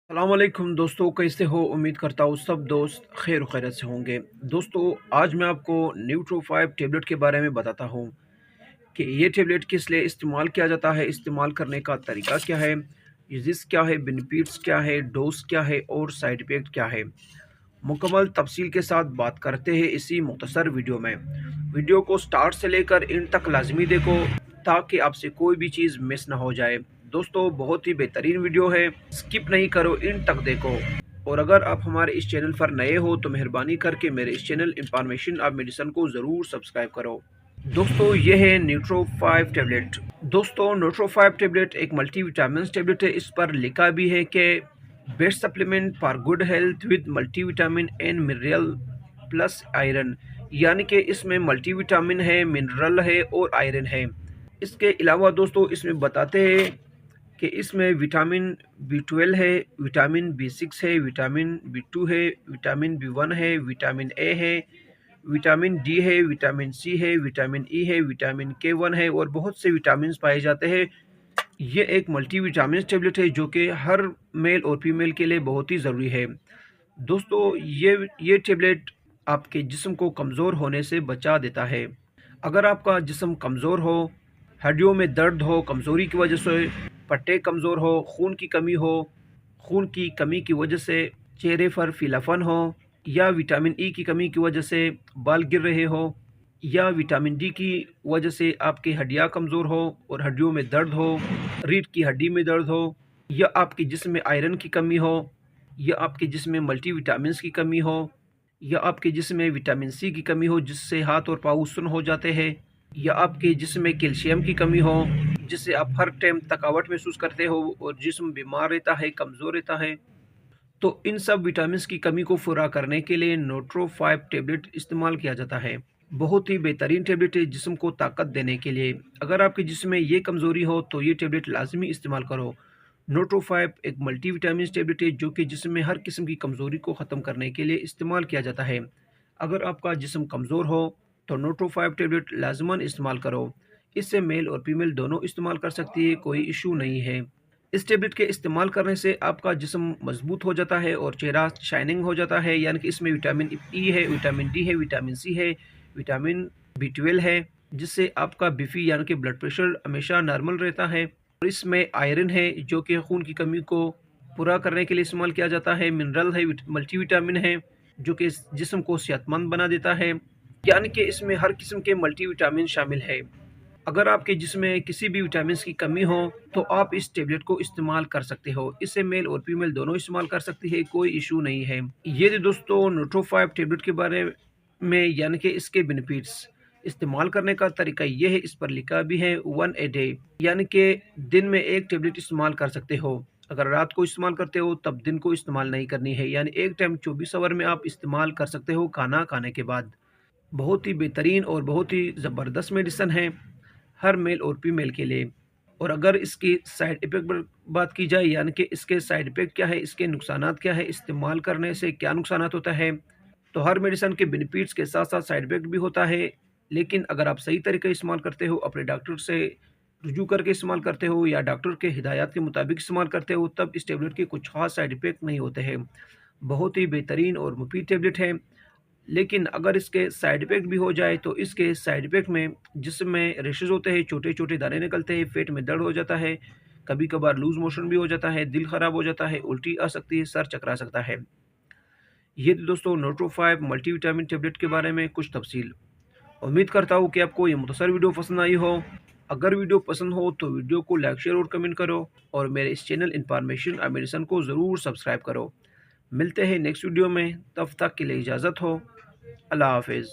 अस्सलाम वालेकुम दोस्तों, कैसे हो? उम्मीद करता हूँ सब दोस्त खैर खैरत से होंगे। दोस्तों, आज मैं आपको न्यूट्रो 5 टैबलेट के बारे में बताता हूँ कि ये टैबलेट किस लिए इस्तेमाल किया जाता है, इस्तेमाल करने का तरीका क्या है, यूजेस क्या है, बेनिफिट्स क्या है, डोज क्या है और साइड इफ़ेक्ट क्या है। मुकम्मल तफसील के साथ बात करते हैं इसी मुख्तसर वीडियो में। वीडियो को स्टार्ट से लेकर एंड तक लाजमी देखो ताकि आपसे कोई भी चीज़ मिस ना हो जाए। दोस्तों, बहुत ही बेहतरीन वीडियो है, स्किप नहीं करो, एंड तक देखो। और अगर आप हमारे इस चैनल पर नए हो तो मेहरबानी करके मेरे इस चैनल इंफॉर्मेशन ऑफ मेडिसिन को ज़रूर सब्सक्राइब करो। दोस्तों, ये है न्यूट्रो 5 टैबलेट। दोस्तों, न्यूट्रो 5 टैबलेट एक मल्टीविटामिन टैबलेट है। इस पर लिखा भी है कि best supplement for good health with multivitamin and mineral plus iron, यानी कि इसमें मल्टीविटामिन है, मिनरल है और आयरन है। इसके अलावा दोस्तों, इसमें बताते हैं कि इसमें विटामिन बी 12 है, विटामिन बी 6 है, विटामिन बी 2 है, विटामिन बी 1 है, विटामिन ए है, विटामिन डी है, विटामिन सी है, विटामिन ई है, विटामिन के 1 है और बहुत से विटामिन पाए जाते हैं। ये एक मल्टीविटामिन टेबलेट है जो कि हर मेल और फीमेल के लिए बहुत ही ज़रूरी है। दोस्तों, ये टेबलेट आपके जिस्म को कमज़ोर होने से बचा देता है। अगर आपका जिस्म कमज़ोर हो, हड्डियों में दर्द हो कमज़ोरी की वजह से, पट्टे कमज़ोर हो, खून की कमी की वजह से चेहरे पर फीलापन हो, या विटामिन ई की कमी की वजह से बाल गिर रहे हो, या विटामिन डी की वजह से आपकी हड्डियाँ कमज़ोर हो और हड्डियों में दर्द हो, रीढ़ की हड्डी में दर्द हो, या आपके जिस्म में आयरन की कमी हो, या आपके जिस्म में मल्टीविटामिन्स की कमी हो, या आपके जिस्म में विटामिन सी की कमी हो जिससे हाथ और पाँव सुन्न हो जाते हैं, या आपके जिस्म में कैल्शियम की कमी हो जिससे आप हर टाइम थकावट महसूस करते हो और जिस्म बीमार रहता है, कमज़ोर रहता है। तो इन सब विटामिन्स की कमी को पूरा करने के लिए न्यूट्रो 5 टैबलेट इस्तेमाल किया जाता है। बहुत ही बेहतरीन टैबलेट है जिस्म को ताकत देने के लिए। अगर आपके जिस्म में ये कमज़ोरी हो तो ये टैबलेट लाजमी इस्तेमाल करो। न्यूट्रो 5 एक मल्टीविटामिन टैबलेट है जो कि जिस्म में हर किस्म की कमज़ोरी को ख़त्म करने के लिए इस्तेमाल किया जाता है। अगर आपका जिस्म कमज़ोर हो तो न्यूट्रो 5 टैबलेट लाजमन इस्तेमाल करो। इससे मेल और फीमेल दोनों इस्तेमाल कर सकती है, कोई इशू नहीं है। इस टैबलेट के इस्तेमाल करने से आपका जिस्म मजबूत हो जाता है और चेहरा शाइनिंग हो जाता है, यानी कि इसमें विटामिन ई है, विटामिन डी है, विटामिन सी है, विटामिन बी 12 है, जिससे आपका बीपी यानी कि ब्लड प्रेशर हमेशा नॉर्मल रहता है। और इसमें आयरन है जो कि खून की कमी को पूरा करने के लिए इस्तेमाल किया जाता है। मिनरल है, मल्टीविटामिन है जो कि जिस्म को सेहतमंद बना देता है, यानी कि इसमें हर किस्म के मल्टीविटामिन शामिल है। अगर आपके जिस्म में किसी भी विटामिन की कमी हो तो आप इस टेबलेट को इस्तेमाल कर सकते हो। इसे मेल और फीमेल दोनों इस्तेमाल कर सकती है, कोई इशू नहीं है। ये थी दोस्तों न्यूट्रो 5 टेबलेट के बारे में, यानी कि इसके बेनिफिट्स। इस्तेमाल करने का तरीका ये है, इस पर लिखा भी है 1 ए डे, यानी कि दिन में एक टेबलेट इस्तेमाल कर सकते हो। अगर रात को इस्तेमाल करते हो तब दिन को इस्तेमाल नहीं करनी है, यानी एक टाइम 24 आवर में आप इस्तेमाल कर सकते हो खाना खाने के बाद। बहुत ही बेहतरीन और बहुत ही ज़बरदस्त मेडिसन है हर मेल और फीमेल के लिए। और अगर इसकी साइड इफ़ेक्ट पर बात की जाए, यानी कि इसके साइड इफ़ेक्ट क्या है, इसके नुकसानात क्या है, इस्तेमाल करने से क्या नुकसानात होता है, तो हर मेडिसिन के बेनिफिट्स के साथ-साथ साइड इफ़ेक्ट भी होता है। लेकिन अगर आप सही तरीके इस्तेमाल करते हो, अपने डॉक्टर से रुजू करके इस्तेमाल करते हो या डॉक्टर के हिदायत के मुताबिक इस्तेमाल करते हो, तब इस टैबलेट के कुछ ख़ास साइड इफ़ेक्ट नहीं होते हैं। बहुत ही बेहतरीन और मुफीद टैबलेट है। लेकिन अगर इसके साइड इफ़ेक्ट भी हो जाए तो इसके साइड इफ़ेक्ट में जिस्म में रैशेज़ होते हैं, छोटे-छोटे दाने निकलते हैं, पेट में दर्द हो जाता है, कभी-कभार लूज़ मोशन भी हो जाता है, दिल ख़राब हो जाता है, उल्टी आ सकती है, सर चकरा सकता है। ये तो दोस्तों न्यूट्रो 5 मल्टीविटामिन टैबलेट के बारे में कुछ तफ़सील। उम्मीद करता हूँ कि आपको ये मुख्तसर वीडियो पसंद आई हो। अगर वीडियो पसंद हो तो वीडियो को लाइक, शेयर और कमेंट करो और मेरे इस चैनल इन्फॉर्मेशन और मेडिसिन को ज़रूर सब्सक्राइब करो। मिलते हैं नेक्स्ट वीडियो में, तब तक के लिए इजाज़त हो। अल्लाह हाफ़िज़।